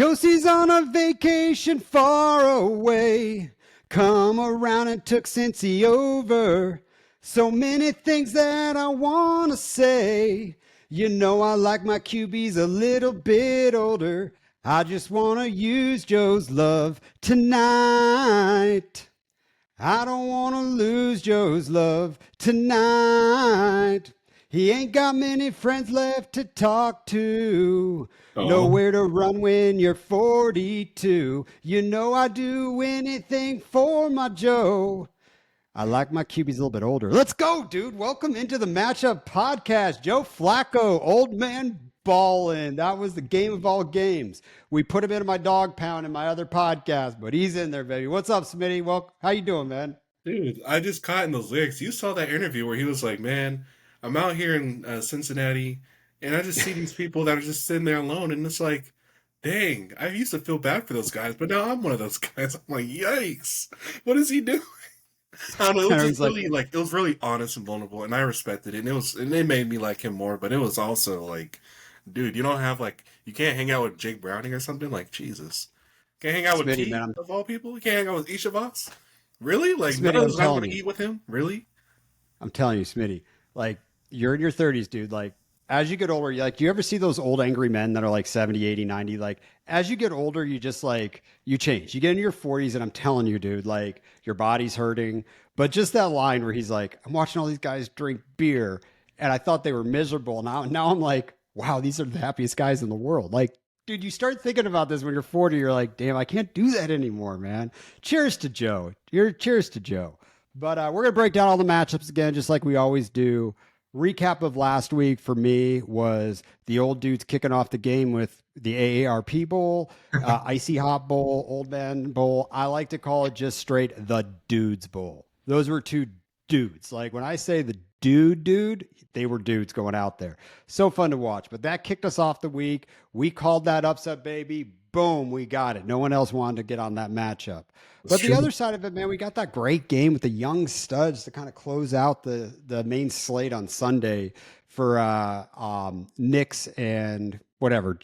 Josie's on a vacation far away. Come around and took Cincy over. So many things that I want to say. You know I like my QBs a little bit older. I just want to use Joe's love tonight. I don't want to lose Joe's love tonight. He ain't got many friends left to talk to. Oh, Nowhere to run when you're 42. You know I do anything for my Joe. I like my QBs a little bit older. Let's go, dude. Welcome into the Matchup Podcast. Joe Flacco, old man ballin'. That was the game of all games. We put him into my dog pound in my other podcast, but he's in there, baby. What's up, Smitty? Well, how you doing, man? dude, I just caught in those lyrics. You saw that interview where he was like, "Man, I'm out here in Cincinnati, and I just see these people that are just sitting there alone, and it's like, dang, I used to feel bad for those guys, but now I'm one of those guys. I'm like, yikes, what is he doing?" I don't know. It was And just he's like, really like it was really honest and vulnerable, and I respected it. And it made me like him more. But it was also like, dude, you don't have like you can't hang out with Jake Browning or something. Like Jesus, can't hang out with Smitty, T man, of all people. You can't hang out with each of us. Really? Like none Smitty, of I'm us guys telling want to you. eat with him? Really? I'm telling you, Smitty, like you're in your 30s, dude. Like as you get older, like you ever see those old angry men that are like 70, 80, 90? Like as you get older, you just like you change. You get into your 40s and I'm telling you, dude, like your body's hurting. But just that line where he's like, I'm watching all these guys drink beer and I thought they were miserable. Now I'm like, wow, these are the happiest guys in the world. Like dude, you start thinking about this when you're 40, you're like, damn, I can't do that anymore, man. Cheers to Joe. Cheers to Joe. But we're going to break down all the matchups again, just like we always do. Recap of last week for me was the old dudes kicking off the game with the AARP Bowl, Icy Hot Bowl, Old Man Bowl. I like to call it just straight the Dudes Bowl. Those were two dudes. Like when I say the dude, they were dudes going out there. So fun to watch. But that kicked us off the week. We called that upset, baby. Boom, we got it. No one else wanted to get on that matchup. That's But the true. other side of it, man, we got that great game with the young studs to kind of close out the main slate on Sunday for Knicks and whatever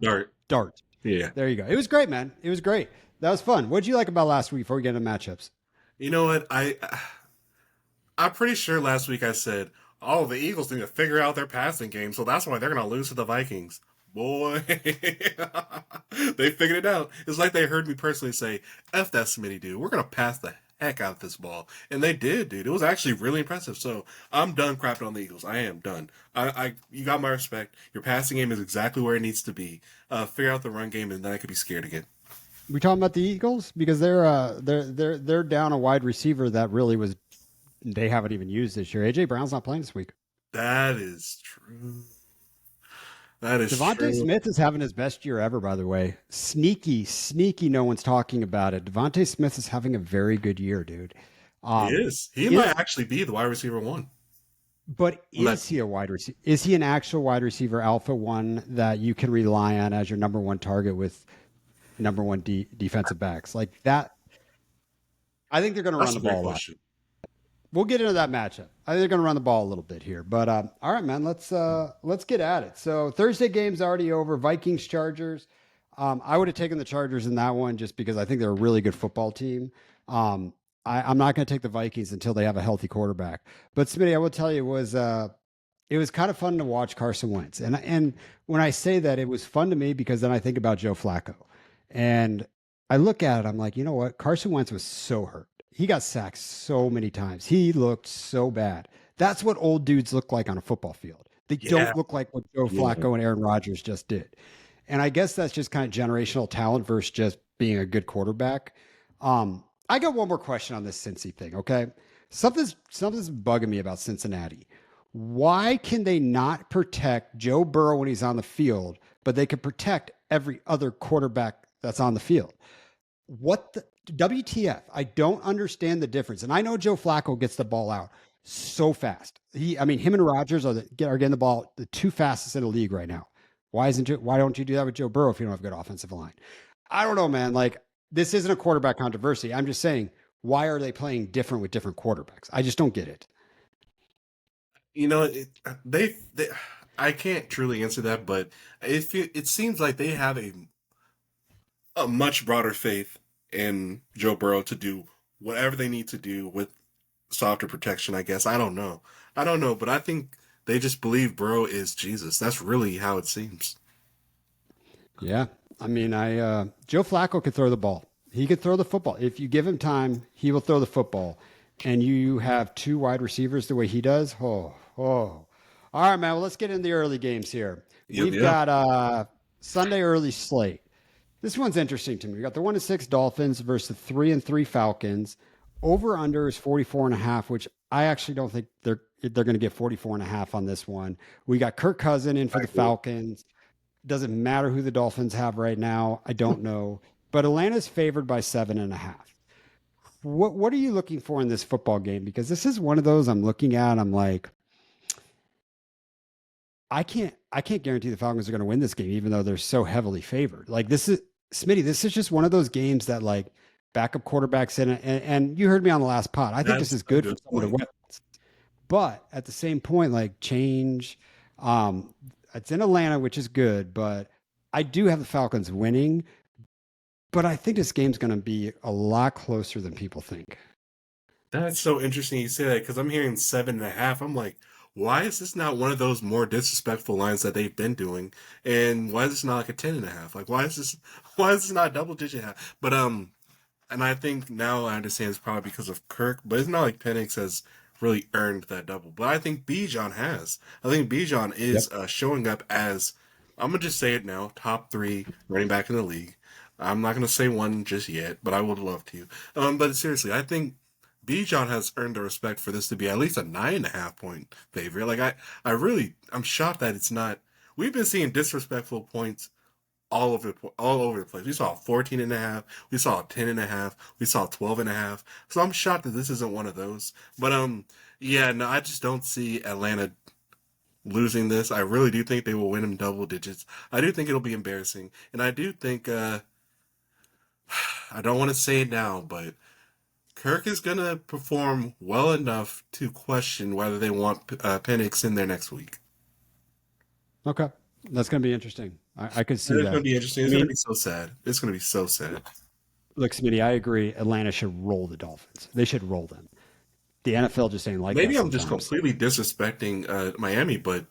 Dart. Dart. Yeah. There you go. It was great, man. It was great. That was fun. What did you like about last week before we get into matchups? You know what? I'm pretty sure last week I said, "Oh, the Eagles need to figure out their passing game, so that's why they're gonna lose to the Vikings." Boy, they figured it out. It's like they heard me personally say, "F that Smitty dude, we're gonna pass the heck out of this ball," and they did, dude. It was actually really impressive. So I'm done crapping on the Eagles. I am done. You got my respect. Your passing game is exactly where it needs to be. Figure out the run game, and then I could be scared again. We talking about the Eagles because they're down a wide receiver that really was they haven't even used this year. AJ Brown's not playing this week. That is true. That is Devontae true. Smith is having his best year ever, by the way. Sneaky. No one's talking about it. Devontae Smith is having a very good year, dude. He Um, is. He might is actually be the wide receiver one. but On that is he a wide receiver? Is he an actual wide receiver alpha one that you can rely on as your number one target with number one defensive backs like that? I think they're going to run That's the a great ball a lot. question. We'll get into that matchup. I think they're going to run the ball a little bit here, but all right, man. Let's get at it. So Thursday game's already over. Vikings Chargers. I would have taken the Chargers in that one just because I think they're a really good football team. I'm not going to take the Vikings until they have a healthy quarterback. But Smitty, I will tell you it was kind of fun to watch Carson Wentz, and when I say that, it was fun to me because then I think about Joe Flacco, and I look at it, I'm like, you know what? Carson Wentz was so hurt. He got sacked so many times. He looked so bad. That's what old dudes look like on a football field. They Yeah, don't look like what Joe yeah. Flacco and Aaron Rodgers just did. And I guess that's just kind of generational talent versus just being a good quarterback. I got one more question on this Cincy thing, okay? Something's bugging me about Cincinnati. Why can they not protect Joe Burrow when he's on the field, but they can protect every other quarterback that's on the field? What the WTF? I don't understand the difference. And I know Joe Flacco gets the ball out so fast. I mean, him and Rodgers are getting the ball the two fastest in the league right now. Why don't you do that with Joe Burrow if you don't have a good offensive line? I don't know, man. Like this isn't a quarterback controversy. I'm just saying, why are they playing different with different quarterbacks? I just don't get it. You know, they I can't truly answer that, but it seems like they have a much broader faith in Joe Burrow to do whatever they need to do with softer protection, I guess. I don't know. I don't know, but I think they just believe Burrow is Jesus. That's really how it seems. Yeah. I mean, Joe Flacco could throw the ball. He could throw the football. If you give him time, he will throw the football. And you have two wide receivers the way he does. Oh, oh. All right, man. Well, let's get in the early games here. Yep, We've yep. got Sunday early slate. This one's interesting to me. We got the 1-6 Dolphins versus the 3-3 Falcons. Over under is 44.5, which I actually don't think they're going to get 44.5 on this one. We got Kirk Cousin in for the Falcons. Doesn't matter who the Dolphins have right now. I don't know. But Atlanta's favored by 7.5. What are you looking for in this football game? Because this is one of those I'm looking at. I'm like, I can't guarantee the Falcons are going to win this game, even though they're so heavily favored. Like this is Smitty. This is just one of those games that like backup quarterbacks in it. And you heard me on the last pod. I think this That's is a good for good some of the point. weapons. But at the same point, like change, it's in Atlanta, which is good. But I do have the Falcons winning. But I think this game's going to be a lot closer than people think. That's so interesting you say that because I'm hearing 7.5. I'm like, why is this not one of those more disrespectful lines that they've been doing? And why is this not like a 10.5? Like, why is this? Why is this not double digit half? But and I think now I understand it's probably because of Kirk, but it's not like Penix has really earned that double. But I think Bijan has. I think Bijan Yep. is showing up as, I'm gonna just say it now, top three running back in the league. I'm not gonna say one just yet, but I would love to. But seriously, I think Bijan has earned the respect for this to be at least a 9.5 point favorite. Like I'm shocked that it's not. We've been seeing disrespectful points all over the place. We saw 14.5. We saw 10.5. We saw 12.5. So I'm shocked that this isn't one of those. But yeah, no, I just don't see Atlanta losing this. I really do think they will win in double digits. I do think it'll be embarrassing, and I do think I don't want to say it now, but Kirk is gonna perform well enough to question whether they want Penix in there next week. Okay. That's going to be interesting. I could see It's gonna that. be interesting. I It's gonna mean, be so sad. It's gonna be so sad. look, Smitty, I agree. Atlanta should roll the Dolphins. They should roll them. The NFL just ain't like that Maybe I'm just sometimes. completely disrespecting Miami, but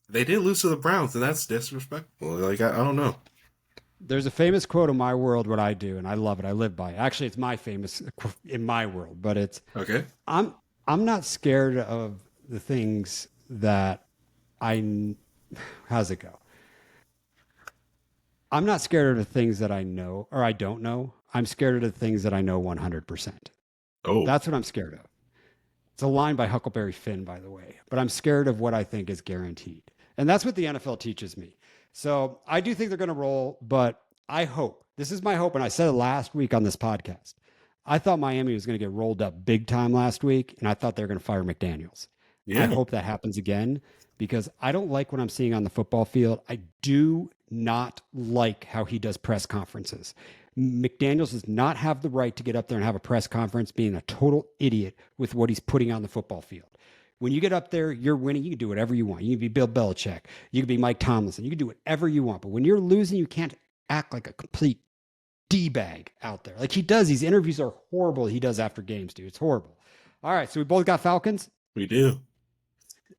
they did lose to the Browns, and that's disrespectful. Like I don't know. There's a famous quote in my world, what I do, and I love it. I live by it. Actually, it's my famous in my world, but it's Okay. I'm I'm not scared of the things that I how's it go? I'm not scared of the things that I know or I don't know. I'm scared of the things that I know 100%. Oh, That's what I'm scared of. It's a line by Huckleberry Finn, by the way, but I'm scared of what I think is guaranteed. And that's what the NFL teaches me. So I do think they're going to roll, but I hope this is my hope. And I said it last week on this podcast. I thought Miami was going to get rolled up big time last week, and I thought they were going to fire McDaniels. I yeah. hope that happens again because I don't like what I'm seeing on the football field. I do not like how he does press conferences. McDaniels does not have the right to get up there and have a press conference being a total idiot with what he's putting on the football field. When you get up there, you're winning. You can do whatever you want. You can be Bill Belichick. You can be Mike Tomlinson. You can do whatever you want. But when you're losing, you can't act like a complete D bag out there. Like he does. These interviews are horrible. He does after games, dude. It's horrible. All right. So we both got Falcons. We do. Do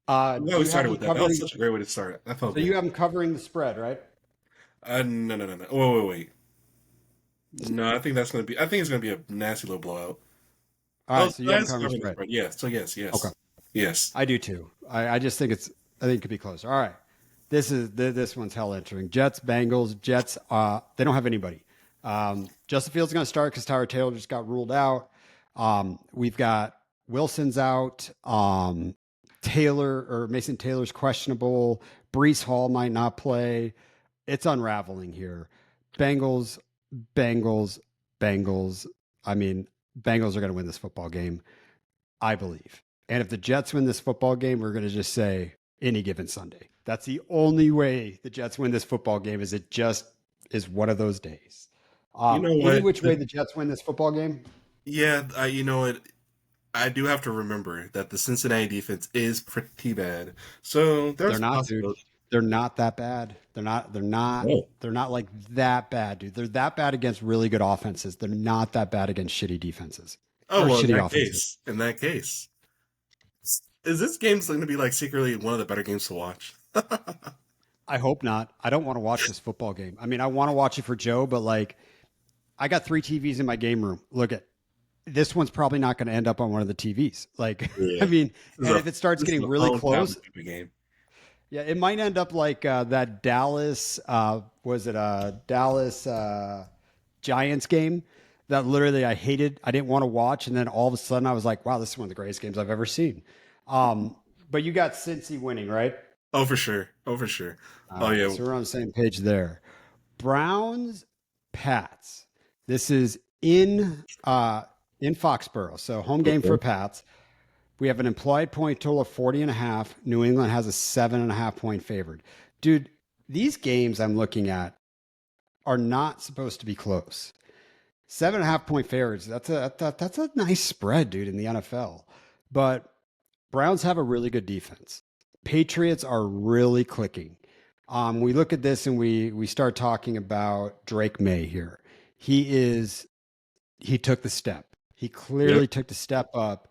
Well, we you have started them with that. That was covering? such a great way to start. That felt So you good. have them covering the spread, right? No, no, no, no. Wait. No, I think that's gonna be. I think it's gonna be a nasty little blowout. All Oh, right. So you have them that's covering the covering the spread. spread. Yeah. So yes, Okay. yes, yes. I do too. I just think I think it could be closer. All right. This one's hell entering. Jets, Bengals, Jets, they don't have anybody. Justin Fields is going to start because Tyra Taylor just got ruled out. We've got Wilson's out. Taylor or Mason Taylor's questionable. Brees Hall might not play. It's unraveling here. Bengals, Bengals, Bengals. I mean, Bengals are going to win this football game, I believe. And if the Jets win this football game, we're going to just say any given Sunday. That's the only way the Jets win this football game is it just is one of those days. You know Any what? which way the Jets win this football game, Yeah, you know what? I do have to remember that the Cincinnati defense is pretty bad. So there's they're a not, dude. possibility. They're not that bad. Oh, They're not like that bad, dude. They're that bad against really good offenses. They're not that bad against shitty defenses oh or well. shitty offenses. In that case, is this game going to be like secretly one of the better games to watch? I hope not. I don't want to watch this football game. I mean, I want to watch it for Joe, but like, I got 3 TVs in my game room. Look at this one's probably not going to end up on one of the TVs. Like, I Yeah, mean, and if it starts getting really close, game. yeah, it might end up like that Dallas. Was it a Dallas Giants game that literally I hated? I didn't want to watch, and then all of a sudden I was like, "Wow, this is one of the greatest games I've ever seen." But you got Cincy winning, right? Oh, for sure. Oh, for sure. All Oh, right, yeah. so we're on the same page there. Browns, Pats. This is in Foxborough, so home game for Okay. Pats. We have an implied point total of 40 and a half. New England has a 7.5 point favored. Dude, these games I'm looking at are not supposed to be close. 7.5 point favorites. That's a nice spread, dude, in the NFL. But Browns have a really good defense. Patriots are really clicking. We look at this and we start talking about Drake May here. He took the step. He Yep. clearly took the step up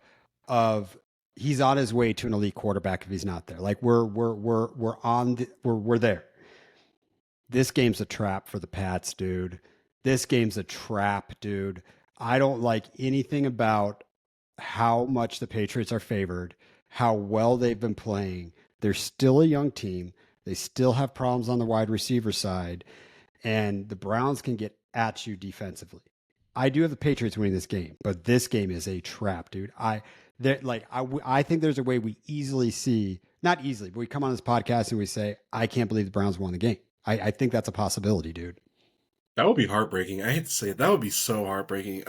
of he's on his way to an elite quarterback if he's not there. Like we're there. This game's a trap for the Pats, dude. This game's a trap, dude. I don't like anything about how much the Patriots are favored, how well they've been playing. They're still a young team. They still have problems on the wide receiver side, and the Browns can get at you defensively. I do have the Patriots winning this game, but this game is a trap, dude. I think there's a way we easily see, not easily, but we come on this podcast and we say, I can't believe the Browns won the game. I think that's a possibility, dude. That would be heartbreaking. I hate to say it. That would be so heartbreaking.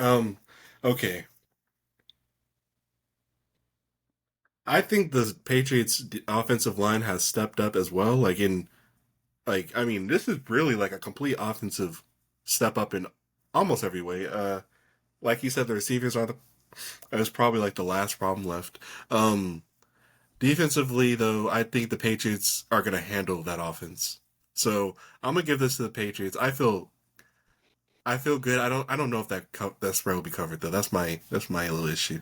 Okay. I think the Patriots offensive line has stepped up as well. I mean, this is really like a complete offensive step up in almost every way. Like you said, the receivers are the is probably like the last problem left. Um, Defensively, though, I think the Patriots are going to handle that offense. So I'm gonna give this to the Patriots. I feel good. I don't know if that spread will be covered though. That's my little issue.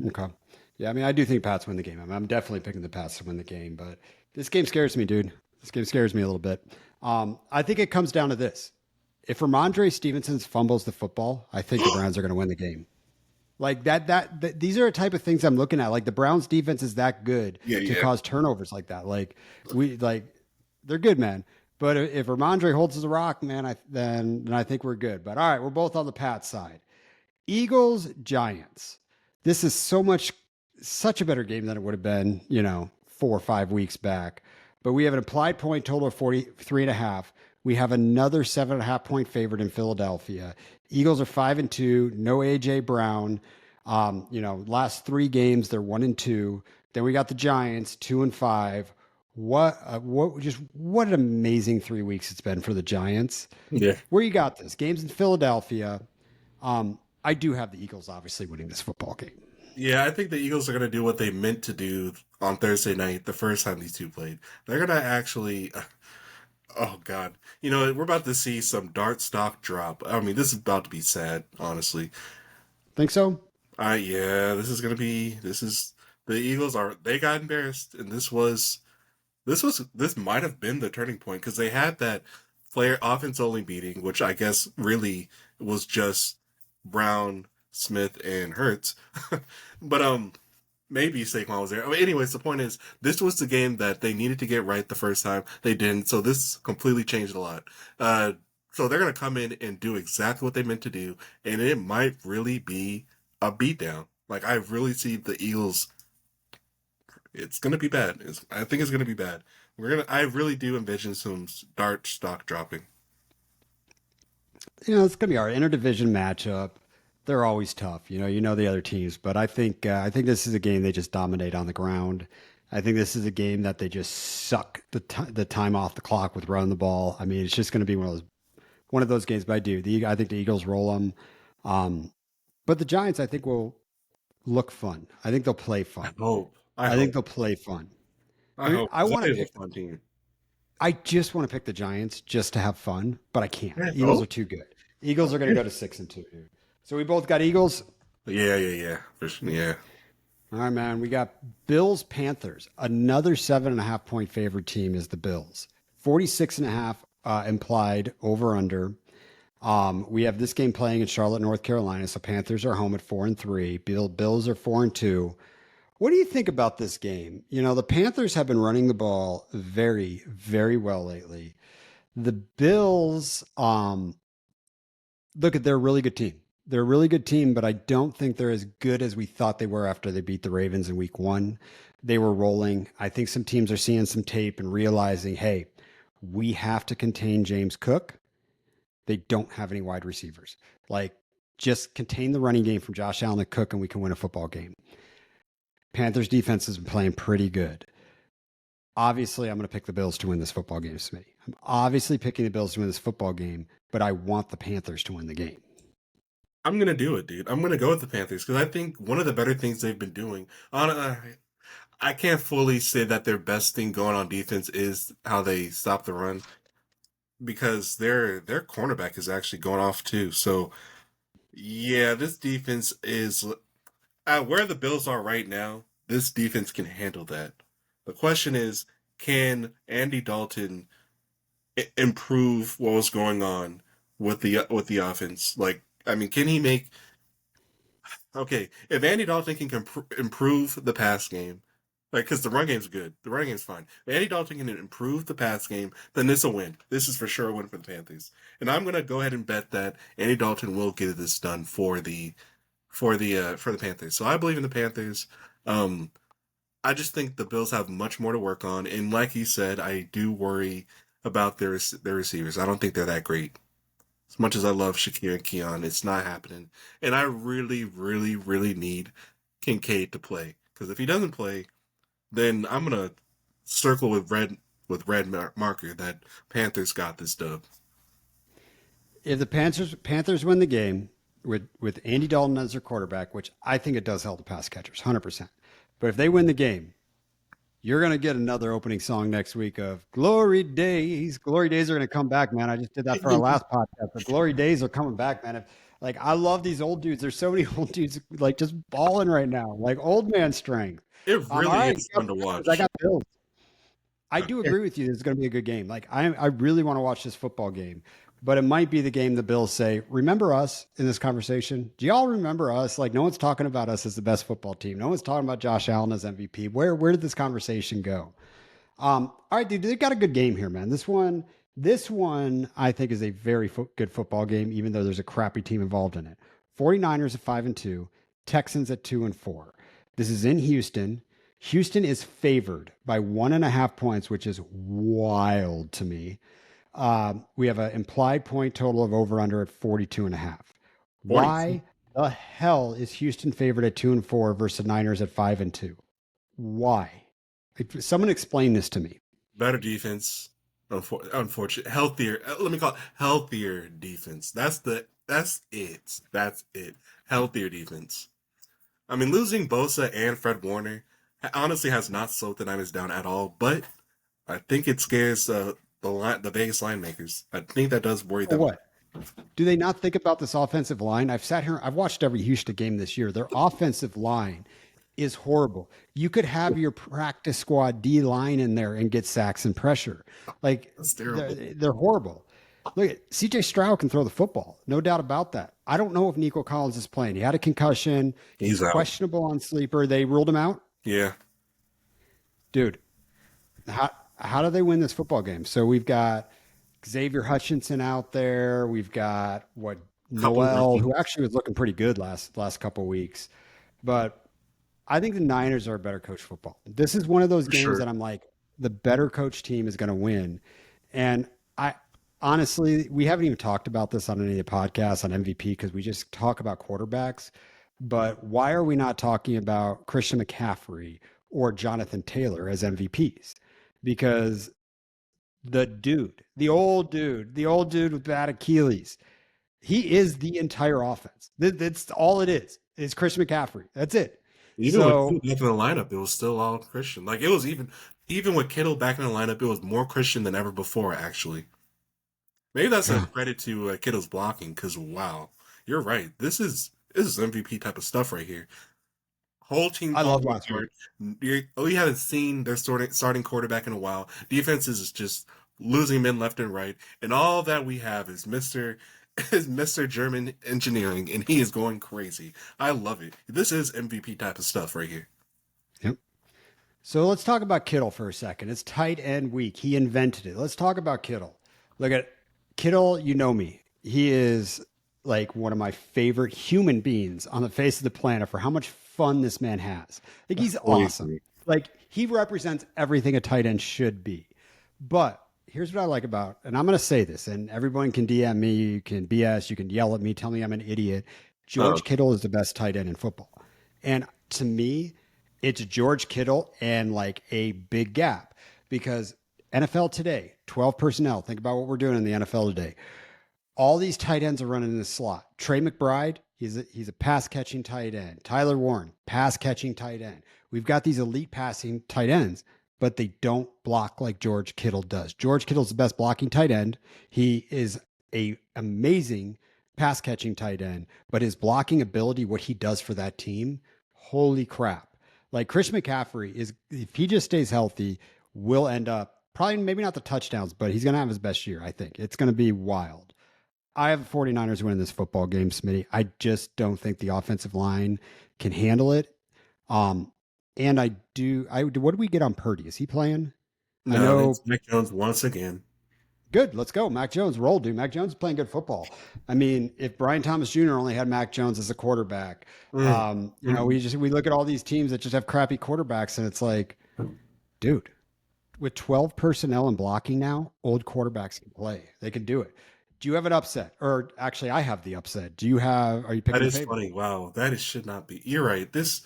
Okay. Yeah, I mean, I do think Pats win the game. I'm definitely picking the Pats to win the game, but this game scares me, dude. This game scares me a little bit. I think it comes down to this. If Ramondre Stevenson fumbles the football, I think the Browns are going to win the game. Like these are the type of things I'm looking at. Like the Browns defense is that good Yeah, to yeah. cause turnovers like that. Like they're good, man. But if Ramondre holds the rock, man, then I think we're good. But all right, we're both on the Pat side. Eagles, Giants. This is such a better game than it would have been, 4 or 5 weeks back. But we have an implied point total of 43 and a half. We have another 7.5 point favorite in Philadelphia. Eagles are 5-2, no AJ Brown. Last 3 games, they're 1-2. Then we got the Giants, 2-5. What an amazing 3 weeks it's been for the Giants. Yeah. Where you got this? Games in Philadelphia. I do have the Eagles obviously winning this football game. Yeah, I think the Eagles are going to do what they meant to do on Thursday night, the first time these two played. They're going to actually, oh God, we're about to see some dart stock drop. I mean, this is about to be sad, honestly. Think so? Yeah, this is the Eagles they got embarrassed, and this might have been the turning point because they had that player offense only meeting, which I guess really was just Brown, Smith, and Hurts. But maybe Saquon was there. I mean, anyways, the point is this was the game that they needed to get right the first time. They didn't, so this completely changed a lot. So they're gonna come in and do exactly what they meant to do, and it might really be a beatdown. Like I really see the Eagles. It's gonna be bad. I think it's gonna be bad. I really do envision some dart stock dropping. It's gonna be our interdivision matchup. They're always tough. You know the other teams, but I think this is a game they just dominate on the ground. I think this is a game that they just suck the time off the clock with running the ball. I mean, it's just going to be one of those games. But I think the Eagles roll them. But the Giants, I think, will look fun. I think they'll play I fun. hope. I I think hope. they'll play fun. I hope, I 'cause want that to is a pick. fun team. I just want to pick the Giants just to have fun, but I can't. Yeah. Eagles Oh, are too good. Eagles are going to go to 6-2, dude. So we both got Eagles. yeah. Yeah. All right, man. We got Bills Panthers. Another 7.5 point favored team is the Bills. 46.5 implied over under. We have this game playing in Charlotte, North Carolina. So Panthers are home at 4-3. Bills are 4-2. What do you think about this game? You know, the Panthers have been running the ball very, very well lately. The Bills, look at they're a really good team. They're a really good team, but I don't think they're as good as we thought they were after they beat the Ravens in week one. They were rolling. I think some teams are seeing some tape and realizing, hey, we have to contain James Cook. They don't have any wide receivers. Like, just contain the running game from Josh Allen and Cook, and we can win a football game. Panthers defense has been playing pretty good. Obviously, I'm going to pick the Bills to win this football game, Smitty. I'm obviously picking the Bills to win this football game, but I want the Panthers to win the game. I'm gonna do it, dude. I'm gonna go with the Panthers because I think one of the better things they've been doing. I can't fully say that their best thing going on defense is how they stop the run because their cornerback is actually going off too. So yeah, this defense is at where the Bills are right now. This defense can handle that. The question is, can Andy Dalton improve what was going on with the offense? Like, I mean, can he make okay, if Andy Dalton can improve the pass game, like, because the run game's good, the run game's fine. If Andy Dalton can improve the pass game, then this is a win. This is for sure a win for the Panthers. And I'm gonna go ahead and bet that Andy Dalton will get this done for the Panthers. So I believe in the Panthers. Um, I just think the Bills have much more to work on, and like you said, I do worry about their receivers. I don't think they're that great. As much as I love Shakir and Keon, it's not happening. And I really, really, really need Kincaid to play. Because if he doesn't play, then I'm gonna circle with red marker that Panthers got this dub. If the Panthers win the game with Andy Dalton as their quarterback, which I think it does help the pass catchers, 100%. But if they win the game, you're going to get another opening song next week of Glory Days. Glory Days are going to come back, man. I just did that for our last podcast. But Glory Days are coming back, man. Like, I love these old dudes. There's so many old dudes like just balling right now, like old man strength. It All really right, is fun to I watch. got Bills. I do agree with you. This is going to be a good game. Like I really want to watch this football game, but it might be the game the Bills say, "Remember us in this conversation? Do y'all remember us? Like no one's talking about us as the best football team. No one's talking about Josh Allen as MVP. Where did this conversation go?" All right, dude, they got a good game here, man. This one, I think is a very good football game, even though there's a crappy team involved in it. 49ers at 5-2, Texans at 2-4. This is in Houston. Houston is favored by 1.5 points, which is wild to me. We have an implied point total of over under at 42.5. 42. Why the hell is Houston favored at 2-4 versus the Niners at 5-2? Why? Someone explain this to me. Better defense. Unfortunate, healthier. Let me call it healthier defense. That's it. That's it. Healthier defense. I mean, losing Bosa and Fred Warner honestly has not slowed the Niners down at all. But I think it scares the Vegas line makers. I think that does worry For them. what? Do they not think about this offensive line? I've sat here, I've watched every Houston game this year. Their offensive line is horrible. You could have your practice squad D line in there and get sacks and pressure. Like That's terrible. they're horrible. Look at CJ Stroud can throw the football, no doubt about that. I don't know if Nico Collins is playing. He had a concussion. He's He's out. questionable on sleeper. They ruled him out. Yeah. Dude, how do they win this football game? So we've got Xavier Hutchinson out there. We've got what Couple Noel, rookies. who actually was looking pretty good last couple weeks. But I think the Niners are a better coach football. This is one of those For games sure. that I'm like, the better coach team is going to win. And I honestly, we haven't even talked about this on any of the podcasts on MVP because we just talk about quarterbacks. But why are we not talking about Christian McCaffrey or Jonathan Taylor as MVPs? Because the old dude with bad Achilles, he is the entire offense. That's all it is Christian McCaffrey. That's it. Even So with two left in the lineup, it was still all Christian. Like it was even even with Kittle back in the lineup, it was more Christian than ever before. Actually, maybe that's a Yeah. credit to Kittle's blocking. Because wow, you're right. This is MVP type of stuff right here. Whole team I love pulling last week. apart. We haven't seen their starting quarterback in a while. Defenses is just losing men left and right, and all that we have is Mister German engineering, and he is going crazy. I love it. This is MVP type of stuff right here. Yep. So let's talk about Kittle for a second. It's tight end week. He invented it. Let's talk about Kittle. Look at Kittle. You know me. He is like one of my favorite human beings on the face of the planet for how much fun this man has. Like he's Fully awesome. agree. Like he represents everything a tight end should be. But here's what I like about, and I'm going to say this, and everyone can DM me, you can BS, you can yell at me, tell me I'm an idiot. Oh, George Kittle is the best tight end in football. And to me, it's George Kittle and like a big gap because NFL today, 12 personnel. Think about what we're doing in the NFL today. All these tight ends are running in the slot. Trey McBride, he's a pass catching tight end. Tyler Warren, pass catching tight end. We've got these elite passing tight ends, but they don't block like George Kittle does. George Kittle's the best blocking tight end. He is a amazing pass catching tight end, but his blocking ability, what he does for that team, holy crap. Like Chris McCaffrey is, if he just stays healthy, will end up probably maybe not the touchdowns, but he's going to have his best year. I think it's going to be wild. I have the 49ers winning this football game, Smitty. I just don't think the offensive line can handle it. Um, and I do. What do we get on Purdy? Is he playing? I no, know. it's Mac Jones once again. Good. Let's go. Mac Jones, roll, dude. Mac Jones is playing good football. I mean, if Brian Thomas Jr. only had Mac Jones as a quarterback, Mm, mm. we look at all these teams that just have crappy quarterbacks, and it's like, dude, with 12 personnel and blocking now, old quarterbacks can play. They can do it. Do you have an upset? Or actually, I have the upset. Are you That picking the is favorite? funny. Wow, should not be. You're right. This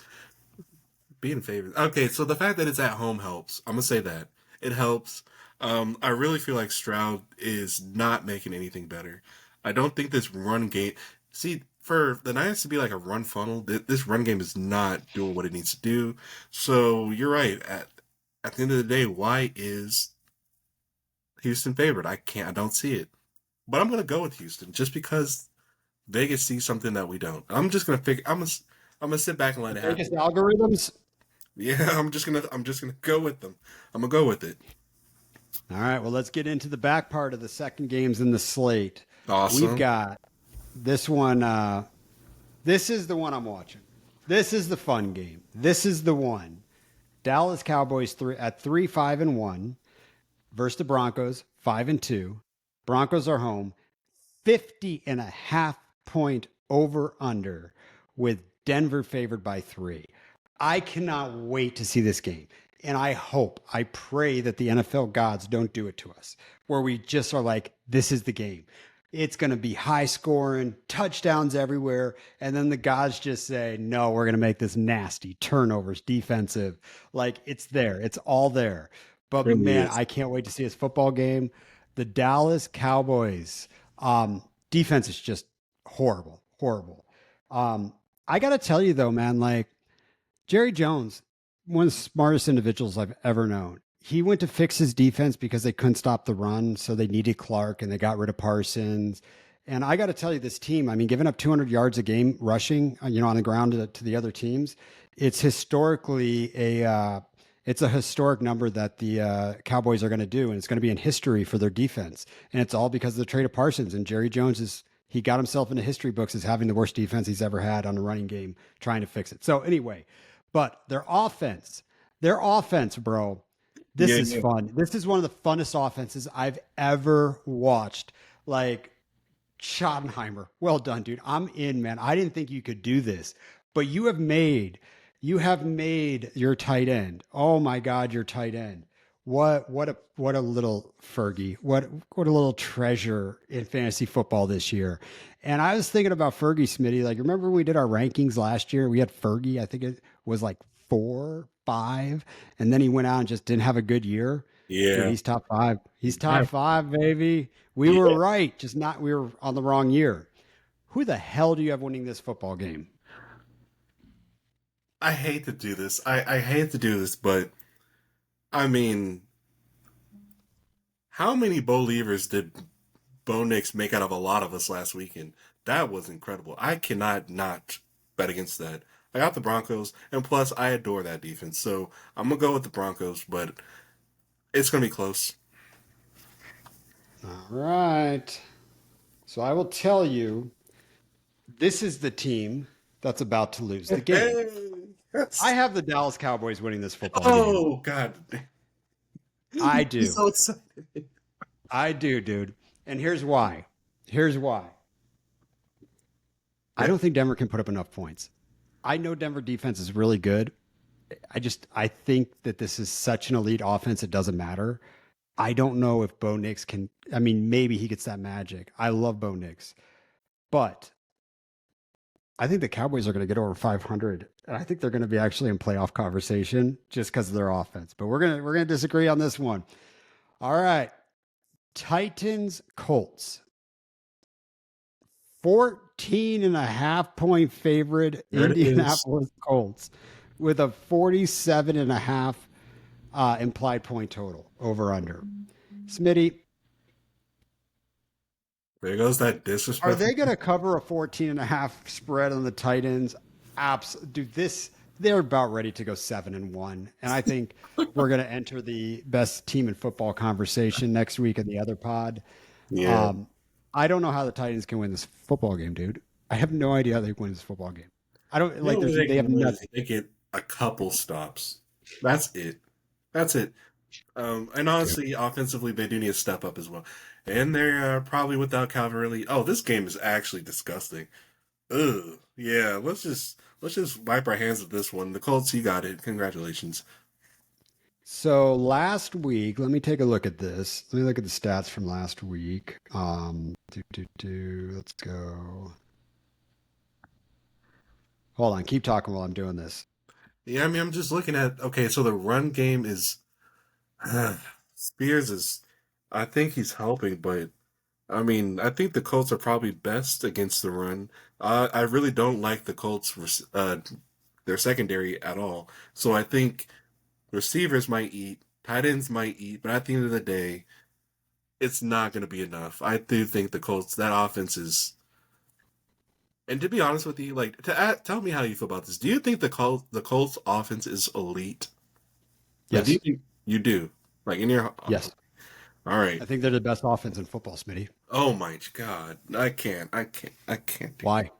being favored. Okay, so the fact that it's at home helps. I'm gonna say that it helps. I really feel like Stroud is not making anything better. I don't think this run game. See, for the Niners to be like a run funnel, this run game is not doing what it needs to do. So you're right. At the end of the day, why is Houston favored? I don't see it. But I'm gonna go with Houston just because Vegas sees something that we don't. I'm just gonna figure. I'm gonna sit back and let The it Vegas happen. algorithms? Yeah, I'm just gonna go with them. I'm gonna go with it. All right, well, let's get into the back part of the second games in the slate. We've Awesome. got this one. This is the one I'm watching. This is the fun game. This is the one. Dallas Cowboys at 3-5-1 versus the Broncos 5-2. Broncos are home. 50.5 point over under with Denver favored by 3. I cannot wait to see this game. And I pray that the NFL gods don't do it to us, where we just are like, this is the game. It's going to be high scoring, touchdowns everywhere. And then the gods just say, no, we're going to make this nasty turnovers, defensive. Like it's there, it's all there. But Really man, is. I can't wait to see this football game. The Dallas Cowboys defense is just horrible, horrible. I got to tell you though, man, like Jerry Jones, one of the smartest individuals I've ever known. He went to fix his defense because they couldn't stop the run, so they needed Clark and they got rid of Parsons. And I got to tell you, this team, I mean, giving up 200 yards a game rushing, on the ground to the other teams, it's historically it's a historic number that the Cowboys are going to do, and it's going to be in history for their defense. And it's all because of the trade of Parsons. And Jerry Jones he got himself into history books as having the worst defense he's ever had on a running game, trying to fix it. So anyway, but their offense, bro, this Yeah, is yeah. fun. This is one of the funnest offenses I've ever watched. Like Schottenheimer, well done, dude. I'm in, man. I didn't think you could do this, but you have made your tight end. Oh my God, your tight end. What a little Fergie. What a little treasure in fantasy football this year. And I was thinking about Fergie, Smitty. Like, remember when we did our rankings last year? We had Fergie, I think it was like 4, 5, and then he went out and just didn't have a good year. Dude, Yeah. he's top 5. He's top Yeah. 5, baby. We were Yeah. right, just not we were on the wrong year. Who the hell do you have winning this football game? I hate to do this. I hate to do this, but I mean, how many Bo Leavers did Bo Nix make out of a lot of us last weekend? That was incredible. I cannot not bet against that. I got the Broncos, and plus, I adore that defense. So I'm gonna go with the Broncos, but it's gonna be close. All right. So I will tell you, this is the team that's about to lose the game. Hey, I have the Dallas Cowboys winning this football game. oh God, I I'm do. so excited. I do, dude. And here's why. Here's why. I don't think Denver can put up enough points. I know Denver defense is really good. I think that this is such an elite offense, it doesn't matter. I don't know if Bo Nix can. I mean, maybe he gets that magic. I love Bo Nix, but I think the Cowboys are going to get over 500, and I think they're going to be actually in playoff conversation just because of their offense. But we're gonna disagree on this one. All right, Titans Colts, 14.5 point favorite There it is. Indianapolis Colts with a 47.5 implied point total over under. Smitty, There goes that disrespect. are they going to cover a 14.5 spread on the Titans? Dude, they're about ready to go 7-1, and I think we're going to enter the best team in football conversation next week in the other pod. Yeah. I don't know how the Titans can win this football game, dude. I have no idea how they win this football game. I don't like. They have nothing. They get a couple stops. That's it. That's it. And honestly, offensively, they do need to step up as well. And they're probably without Calvary. Oh, this game is actually disgusting. Ugh. Yeah. Let's just wipe our hands of this one. The Colts, you got it. Congratulations. So last week, let me take a look at this. Let me look at the stats from last week. Let's go. Hold on, keep talking while I'm doing this. Yeah, I mean, I'm just looking at. Okay, so the run game is. Spears is. I think he's helping, but I mean, I think the Colts are probably best against the run. I really don't like the Colts, their secondary at all. So I think receivers might eat, tight ends might eat, but at the end of the day, it's not going to be enough. I do think the Colts, that offense is. And to be honest with you, like tell me how you feel about this. Do you think the Colts offense is elite? Like, Yes. you do? Like in your Yes. All right. I think they're the best offense in football, Smitty. Oh my God. I can't. Why?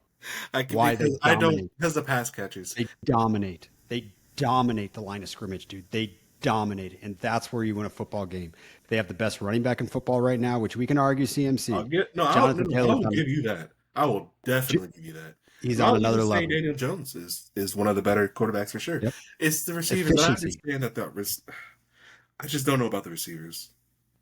I can't Why? They because I don't dominate. because the pass catchers. They dominate. They dominate the line of scrimmage, dude. They dominate it. And that's where you win a football game. They have the best running back in football right now, which we can argue CMC. Jonathan I Taylor's will on- give you that. I will definitely give you that. He's I'll on even another say level. Daniel Jones is one of the better quarterbacks for sure. Yep. It's the receivers. I Efficiency. understand that I just don't know about the receivers.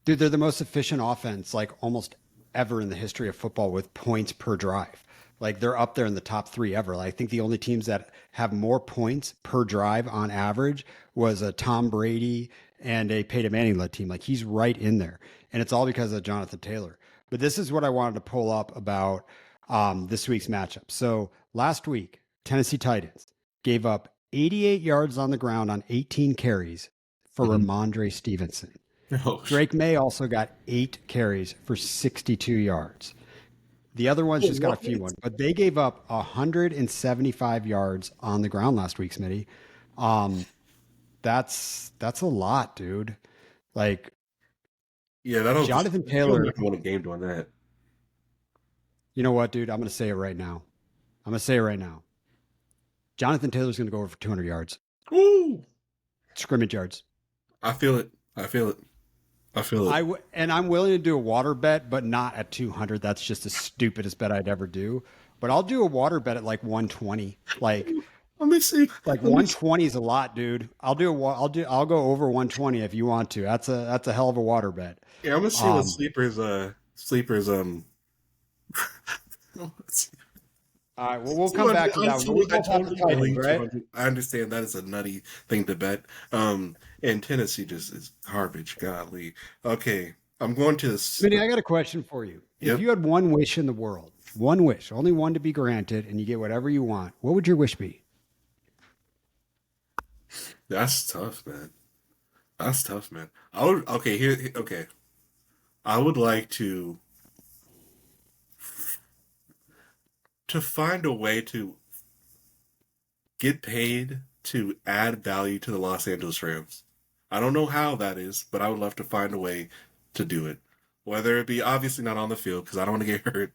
Dude, they're the most efficient offense, like almost ever in the history of football with points per drive. Like they're up there in the top 3 ever. Like, I think the only teams that have more points per drive on average was a Tom Brady and a Peyton Manning led team. Like he's right in there. And it's all because of Jonathan Taylor. But this is what I wanted to pull up about this week's matchup. So last week, Tennessee Titans gave up 88 yards on the ground on 18 carries for Ramondre Stevenson. Oh, Drake May also got 8 carries for 62 yards. The other ones just got a few ones, but they gave up 175 yards on the ground last week, Smitty. That's a lot, dude. Like, yeah, that'll Jonathan Taylor. won a game doing that. You know what, dude? I'm going to say it right now. Jonathan Taylor's going to go over for 200 yards. Woo! Scrimmage yards. I feel it. And I'm willing to do a water bet, but not at 200. That's just the stupidest bet I'd ever do. But I'll do a water bet at like 120. Like, Let me see. like 120 is a lot, dude. I'll go over 120 if you want to. That's a hell of a water bet. Yeah, I'm gonna see what sleepers. All right, well, we'll come back to that one. We both have the Titans, right? I understand that is a nutty thing to bet. And Tennessee just is garbage. Golly. Okay, I'm going to this. Smitty, I got a question for you. Yep. If you had one wish in the world, one wish, only one to be granted, and you get whatever you want, what would your wish be? That's tough, man. That's tough, man. I would okay okay. I would like to find a way to get paid to add value to the Los Angeles Rams. I don't know how that is, but I would love to find a way to do it. Whether it be obviously not on the field because I don't want to get hurt,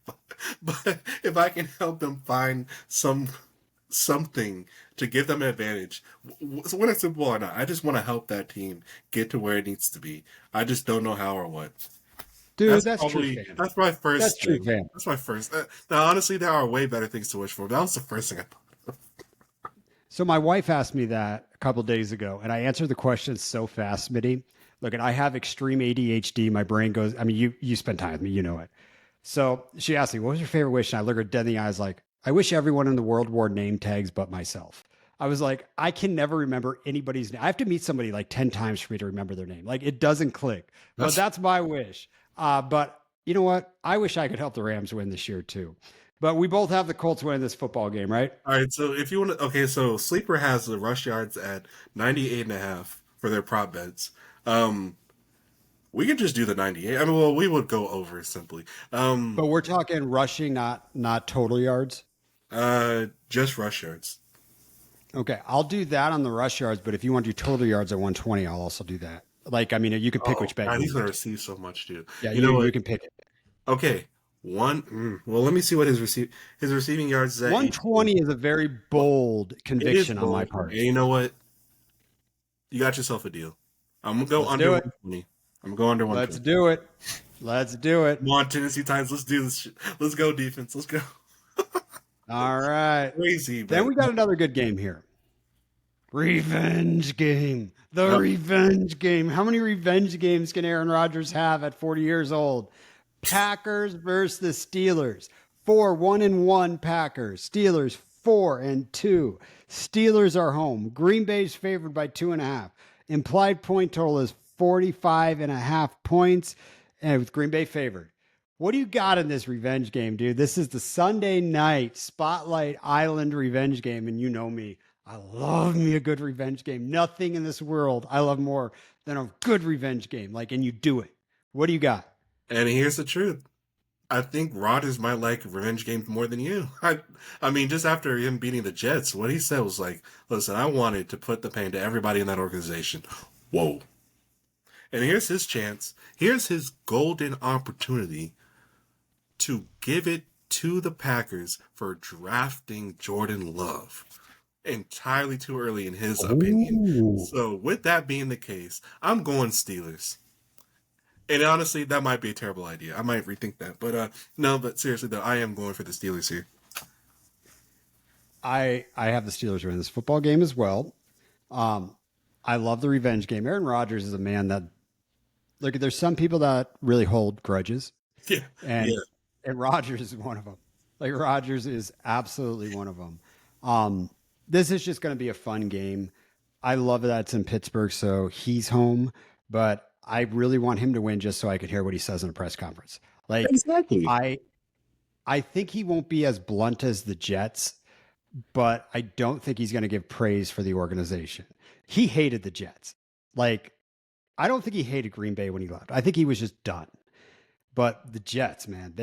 but if I can help them find something to give them an advantage, so win a Super Bowl or not, I just want to help that team get to where it needs to be. I just don't know how or what. Dude, that's true That's fandom. my That's first true thing. fandom. That's my first. Now, honestly, there are way better things to wish for. That was the first thing I thought. So my wife asked me that a couple days ago, and I answered the question so fast, Smitty. Look, and I have extreme ADHD. My brain goes. I mean, you spend time with me, you know it. So she asked me, "What was your favorite wish?" And I look her dead in the eyes, like, "I wish everyone in the world wore name tags but myself." I was like, I can never remember anybody's name. I have to meet somebody like 10 times for me to remember their name. Like it doesn't click. But That's that's my wish. But you know what? I wish I could help the Rams win this year too. But we both have the Colts winning this football game, right? all right. So if you want to, okay. So Sleeper has the rush yards at 98.5 for their prop bets. Um, we could just do the 98. I mean, well, we would go over simply. But we're talking rushing, not total yards. Just rush yards. Okay, I'll do that on the rush yards. But if you want to do total yards at 120, I'll also do that. Like, I mean, you can pick Oh which bet God, you he's gonna want. receive so much, dude. Yeah, You know you what? can pick it. Okay, well, let me see what his receiving yards is at 120 is a very bold It is conviction on my bold. part. And you know what? You got yourself a deal. I'm gonna go Let's under do it. 120. I'm gonna go under Let's 120. do it. Let's do it. Come on, Tennessee Titans. Let's do this shit. Let's go defense. Let's go. All right. Crazy, Then but we got another good game here. Revenge game. The yep. revenge game. How many revenge games can Aaron Rodgers have at 40 years old? Packers versus the Steelers. 4-1-1 Packers. Steelers 4-2. Steelers are home. Green Bay's favored by 2.5. Implied point total is 45.5 points, and with Green Bay favored. What do you got in this revenge game, dude? This is the Sunday night Spotlight Island revenge game, and you know me. I love me a good revenge game. Nothing in this world I love more than a good revenge game. Like, and you do it. What do you got? And here's the truth. I think Rodgers might like revenge games more than you. I mean, just after him beating the Jets, what he said was like, "Listen, I wanted to put the pain to everybody in that organization." Whoa! And here's his chance. Here's his golden opportunity to give it to the Packers for drafting Jordan Love. Entirely too early in his opinion. Ooh. So, with that being the case, I'm going Steelers. And honestly, that might be a terrible idea. I might rethink that. But no, but seriously though, I am going for the Steelers here. I have the Steelers winning this football game as well. Um, I love the revenge game. Aaron Rodgers is a man that look. There's some people that really hold grudges, Yeah. and Yeah. and Rodgers is one of them. Like Rodgers is absolutely one of them. This is just going to be a fun game. I love that it's in Pittsburgh, so he's home, but I really want him to win just so I could hear what he says in a press conference. Like Exactly. I I think he won't be as blunt as the Jets, but I don't think he's going to give praise for the organization. He hated the Jets. Like I don't think he hated Green Bay when he left. I think he was just done. But the Jets, man,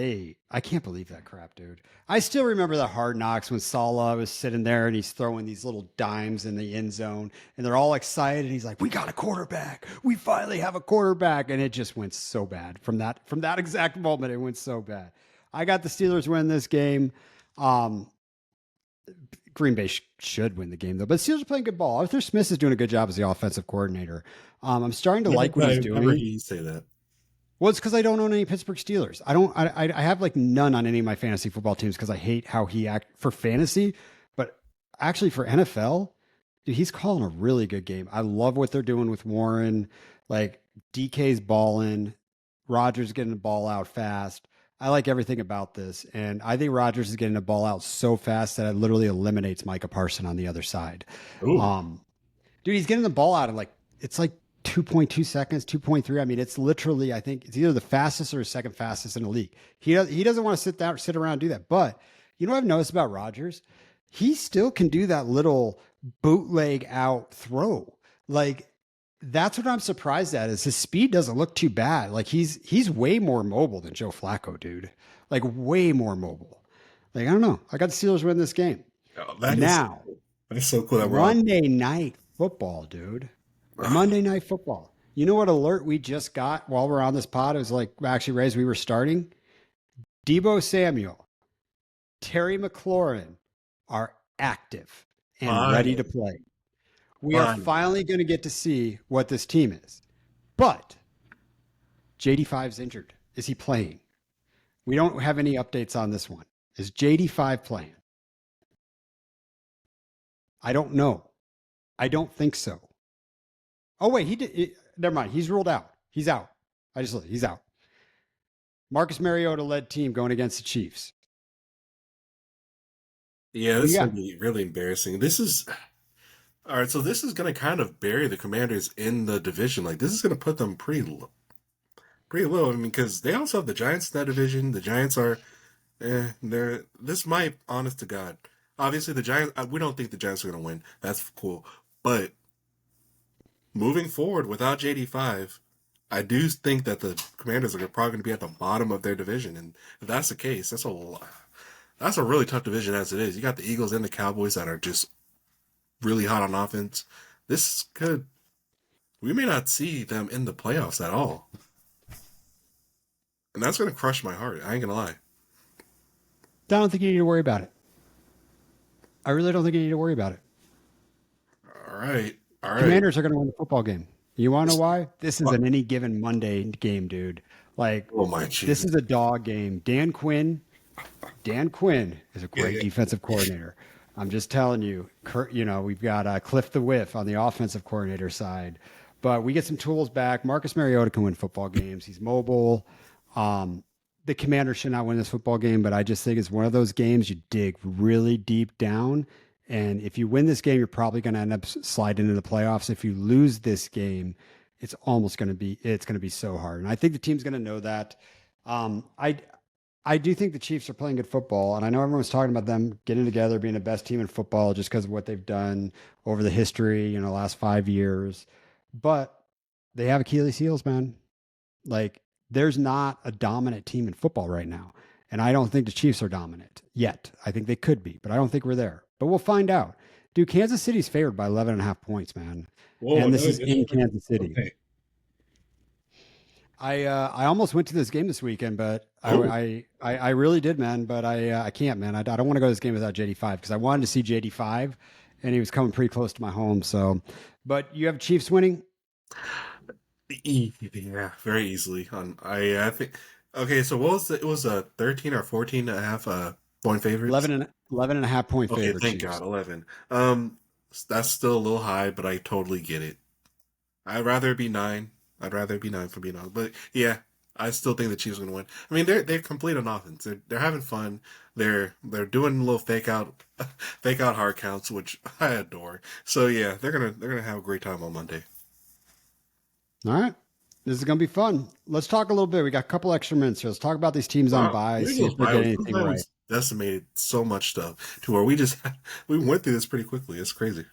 I can't believe that crap, dude. I still remember the Hard Knocks when Salah was sitting there and he's throwing these little dimes in the end zone and they're all excited and he's like, "We got a quarterback. We finally have a quarterback." And it just went so bad. From that exact moment, it went so bad. I got the Steelers win this game. Um, Green Bay should win the game though, but Steelers are playing good ball. Arthur Smith is doing a good job as the offensive coordinator. I'm starting to like what he's Never heard doing. you say that. Well, it's because I don't own any Pittsburgh Steelers. I don't. I have like none on any of my fantasy football teams because I hate how he act for fantasy, but actually for NFL, dude, he's calling a really good game. I love what they're doing with Warren. Like DK's balling, Rodgers getting the ball out fast. I like everything about this, and I think Rodgers is getting the ball out so fast that it literally eliminates Micah Parson on the other side. Ooh. Um, dude, he's getting the ball out in like it's like 2.2 seconds, 2.3. I mean, it's literally, I think it's either the fastest or the second fastest in the league. He doesn't want to sit around and do that. But you know what I've noticed about Rodgers? He still can do that little bootleg out throw. Like That's what I'm surprised at is his speed doesn't look too bad. Like he's way more mobile than Joe Flacco, dude. Like way more mobile. Like I don't know. I got the Steelers win this game. Oh, Now, that's so cool that we're on. Monday night football, dude. Monday night football. You know what alert we just got while we're on this pod? It was like actually Rays, we were starting. Debo Samuel, Terry McLaurin are active and ready to Fine. play. We are Fine. finally going to get to see what this team is. But JD5's injured. Is he playing? We don't have any updates on this one. Is JD5 playing? I don't know. I don't think so. Oh wait, he did. Never mind. He's ruled out. He's out. He's out. Marcus Mariota led team going against the Chiefs. Yeah, Who this you is got? gonna be really embarrassing. This is all right. So this is gonna kind of bury the Commanders in the division. Like this is gonna put them pretty low. I mean, because they also have the Giants in that division. The Giants are, they're. This might, honest to God, obviously the Giants. We don't think the Giants are gonna win. That's cool, but moving forward without JD5, I do think that the Commanders are probably going to be at the bottom of their division, and if that's the case, that's a really tough division as it is. You got the Eagles and the Cowboys that are just really hot on offense. This could we may not see them in the playoffs at all, and that's going to crush my heart. I ain't gonna lie. I don't think you need to worry about it. I really don't think you need to worry about it. All right, all right. Commanders are going to win the football game. You want to know why? This is an any given Monday game, dude. Like, Oh my this Jesus! is a dog game. Dan Quinn is a great defensive coordinator. I'm just telling you, we've got Cliff the Whiff on the offensive coordinator side, but we get some tools back. Marcus Mariota can win football games. He's mobile. The Commanders should not win this football game, but I just think it's one of those games you dig really deep down. And if you win this game, you're probably going to end up sliding into the playoffs. If you lose this game, it's going to be so hard. And I think the team's going to know that. Um, I, I do think the Chiefs are playing good football, and I know everyone's talking about them getting together, being the best team in football just because of what they've done over the history, last 5 years. But they have Achilles heels, man. Like, there's not a dominant team in football right now. And I don't think the Chiefs are dominant yet. I think they could be, but I don't think we're there. But we'll find out. Dude, Kansas City's favored by 11 and a half points, man. Whoa, And no, this is in Kansas City. okay. I almost went to this game this weekend, but Oh, I really did, man. But I can't, man. I don't want to go to this game without JD5 because I wanted to see JD5, and he was coming pretty close to my home. So, but you have Chiefs winning yeah, very easily. I think. Okay, so what was it was a 13 or 14 and a half point favorites. 11 and a half point Okay, favorite thank God, Chiefs. 11. That's still a little high, but I totally get it. I'd rather it be 9. I'd rather it be 9 for being honest. But yeah, I still think the Chiefs are gonna win. I mean, they're complete on offense. They're having fun. They're doing little fake out hard counts, which I adore. So yeah, they're gonna have a great time on Monday. All right. This is going to be fun. Let's talk a little bit. We got a couple extra minutes here. Let's talk about these teams on Wow, bye, the see Eagles if we're bye getting week. anything right. Decimated so much stuff to where we just we went through this pretty quickly. It's crazy.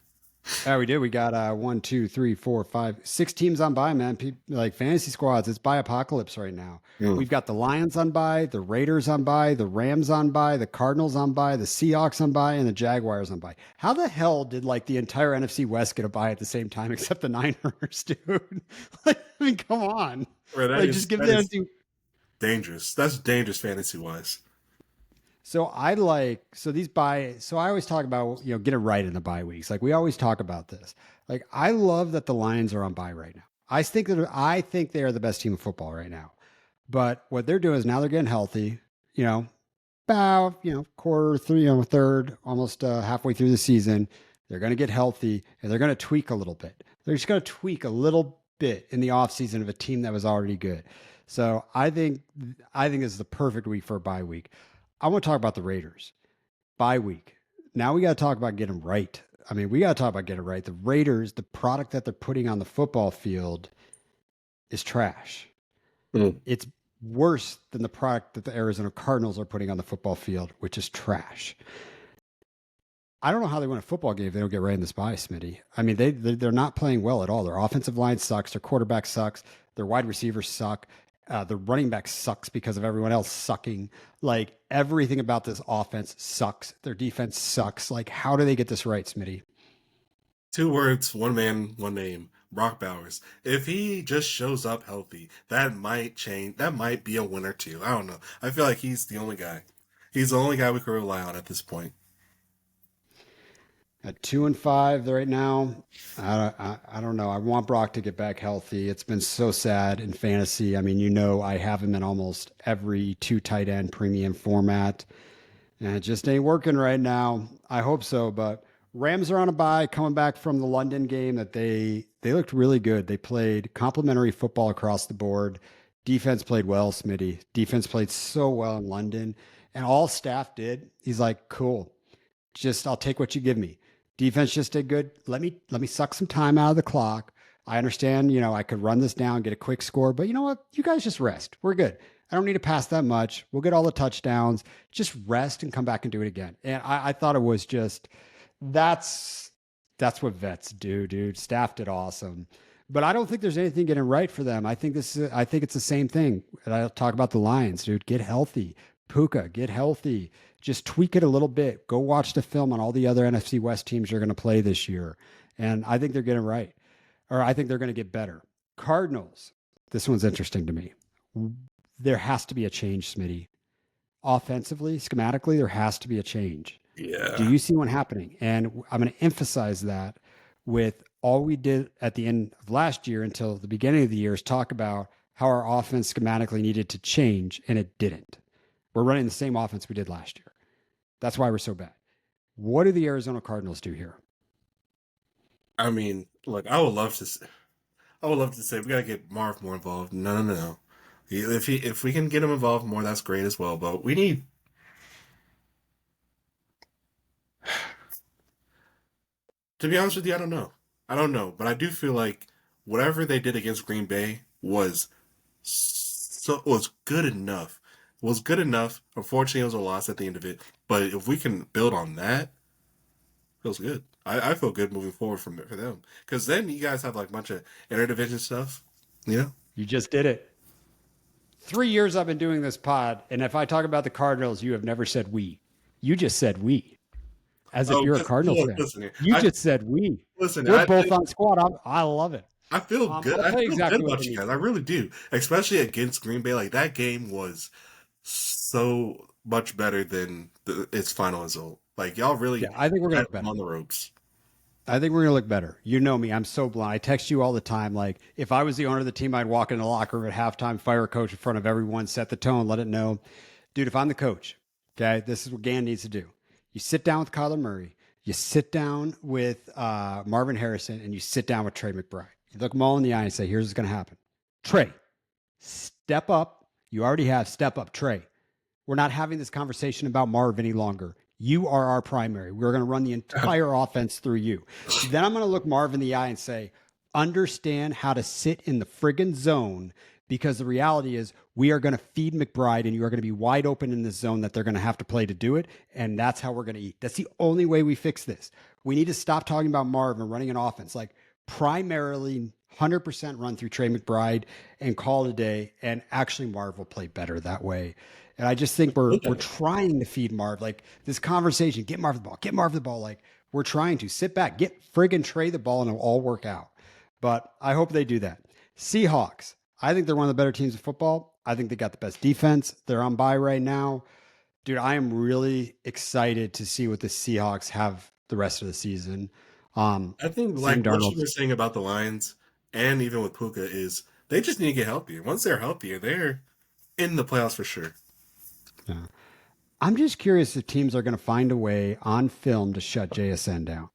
Yeah, we did. We got 1, 2, 3, 4, 5, 6 teams on bye, man. Like fantasy squads, it's by apocalypse right now. Mm. We've got the Lions on bye, the Raiders on bye, the Rams on bye, the Cardinals on bye, the Seahawks on bye, and the Jaguars on bye. How the hell did like the entire NFC West get a bye at the same time except the Niners, dude? Like, I mean, come on. Right, Like, just give that the is NFC. dangerous. That's dangerous fantasy wise. So these bye. So I always talk about get it right in the bye weeks. Like we always talk about this. Like I love that the Lions are on bye right now. I think they are the best team of football right now. But what they're doing is now they're getting healthy. You know, about quarter, three, third, almost halfway through the season. They're going to get healthy and they're going to tweak a little bit. They're just going to tweak a little bit in the offseason of a team that was already good. So I think this is the perfect week for a bye week. I want to talk about the Raiders bye week. Now we got to talk about getting right. I mean, we got to talk about getting right. The Raiders, the product that they're putting on the football field is trash. Mm. It's worse than the product that the Arizona Cardinals are putting on the football field, which is trash. I don't know how they win a football game if they don't get right in this by, Smitty. I mean, they're not playing well at all. Their offensive line sucks. Their quarterback sucks. Their wide receivers suck. The running back sucks because of everyone else sucking. Like everything about this offense sucks. Their defense sucks. Like, how do they get this right, Smitty? 2 words, one man, one name. Brock Bowers. If he just shows up healthy, that might change. That might be a win or two. I don't know. I feel like he's the only guy. He's the only guy we can rely on at this point. At 2-5 right now, I don't know. I want Brock to get back healthy. It's been so sad in fantasy. I mean, I have him in almost every two tight end premium format, and it just ain't working right now. I hope so, but Rams are on a bye, coming back from the London game that they looked really good. They played complimentary football across the board. Defense played well, Smitty. Defense played so well in London, and all staff did. He's like, cool. Just I'll take what you give me. Defense just did good. Let me suck some time out of the clock. I understand, I could run this down, get a quick score, but you know what? You guys just rest. We're good. I don't need to pass that much. We'll get all the touchdowns. Just rest and come back and do it again. And I thought it was just that's what vets do, dude. Staff did awesome. But I don't think there's anything getting right for them. I think it's the same thing. And I'll talk about the Lions, dude. Get healthy. Puka, get healthy. Just tweak it a little bit. Go watch the film on all the other NFC West teams you're going to play this year. And I think they're getting right. Or I think they're going to get better. Cardinals. This one's interesting to me. There has to be a change, Smitty. Offensively, schematically, there has to be a change. Yeah. Do you see one happening? And I'm going to emphasize that with all we did at the end of last year until the beginning of the year is talk about how our offense schematically needed to change, and it didn't. We're running the same offense we did last year. That's why we're so bad. What do the Arizona Cardinals do here? I mean, look, I would love to say we gotta get Marv more involved. No. If we can get him involved more, that's great as well. But we need. To be honest with you, I don't know. But I do feel like whatever they did against Green Bay was good enough. Was good enough. Unfortunately, it was a loss at the end of it. But if we can build on that, feels good. I feel good moving forward for them. Because then you guys have like a bunch of interdivision stuff. Yeah. You just did it. 3 years I've been doing this pod, and if I talk about the Cardinals, you have never said we. You just said we. As if you're a Cardinals fan. Listen, you just said we. Listen, we're both on squad. I love it. I feel good. I feel exactly good about you guys. I really do. Especially against Green Bay. Like that game was so much better than its final result. Like y'all really, I think we're gonna look better on the ropes. I think we're gonna look better. You know me, I'm so blind. I text you all the time. Like if I was the owner of the team, I'd walk in the locker room at halftime, fire a coach in front of everyone, set the tone, let it know, dude. If I'm the coach, okay, this is what Gann needs to do. You sit down with Kyler Murray, you sit down with Marvin Harrison, and you sit down with Trey McBride. You look them all in the eye and say, "Here's what's gonna happen. Trey, step up. You already have step up, Trey. We're not having this conversation about Marv any longer. You are our primary. We're going to run the entire offense through you." Then I'm going to look Marv in the eye and say, understand how to sit in the friggin' zone, because the reality is we are going to feed McBride and you are going to be wide open in this zone that they're going to have to play to do it. And that's how we're going to eat. That's the only way we fix this. We need to stop talking about Marv and running an offense. Like primarily 100% run through Trey McBride and call it a day. And actually Marv will play better that way. And I just think we're trying to feed Marv, like this conversation, get Marv the ball. Like we're trying to sit back, get friggin' Trey the ball, and it'll all work out. But I hope they do that. Seahawks. I think they're one of the better teams of football. I think they got the best defense. They're on bye right now. Dude, I am really excited to see what the Seahawks have the rest of the season. I think like what you were saying about the Lions and even with Puka is they just need to get healthier. Once they're healthier, they're in the playoffs for sure. Yeah. I'm just curious if teams are going to find a way on film to shut JSN down.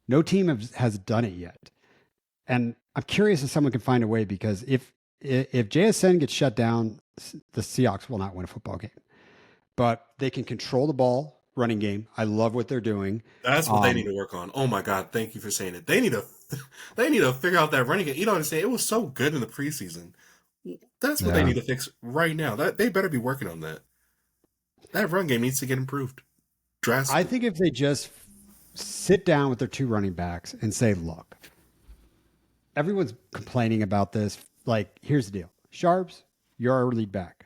No team has done it yet. And I'm curious if someone can find a way, because if JSN gets shut down, the Seahawks will not win a football game. But they can control the ball, running game. I love what they're doing. That's what they need to work on. Oh my God, thank you for saying it. They need to figure out that running game. You know what I'm saying? It was so good in the preseason. That's what they need to fix right now. They better be working on that. That run game needs to get improved drastically. I think if they just sit down with their two running backs and say, look, everyone's complaining about this. Like, here's the deal. Sharps, you're our lead back. I